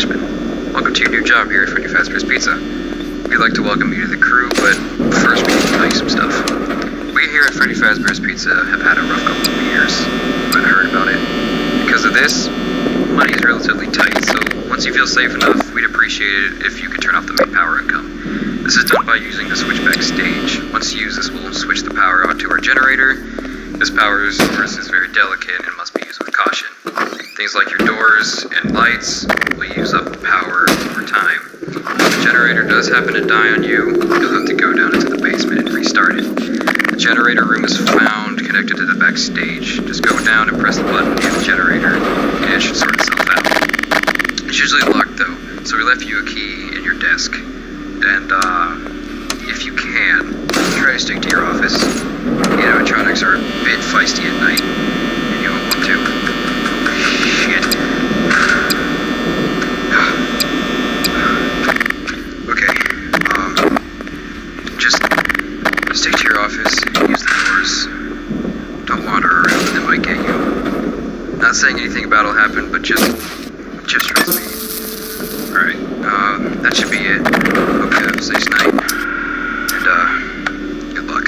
establishment. Welcome to your new job here at Freddy Fazbear's Pizza. We'd like to welcome you to the crew, but first we need to tell you some stuff. We here at Freddy Fazbear's Pizza have had a rough couple of years. You might have heard about it. Because of this, money is relatively tight, so once you feel safe enough, we'd appreciate it if you could turn off the main power income. This is done by using the switch backstage. Once you use this, we'll switch the power onto our generator. This power source is very delicate and must be used with caution. Things like your doors and lights will use up the power over time. If the generator does happen to die on you, you'll have to go down into the basement and restart it. The generator room is found connected to the backstage. Just go down and press the button near the generator, and it should sort itself out. It's usually locked though, so we left you a key in your desk. And if you can, try to stick to your office. The animatronics are a bit feisty at night, and you won't want to. Shit. Okay, just stick to your office, use the doors. Don't wander around, they might get you. Not saying anything bad will happen, but just trust me. Alright, that should be it. Hope you have a safe night. And, good luck.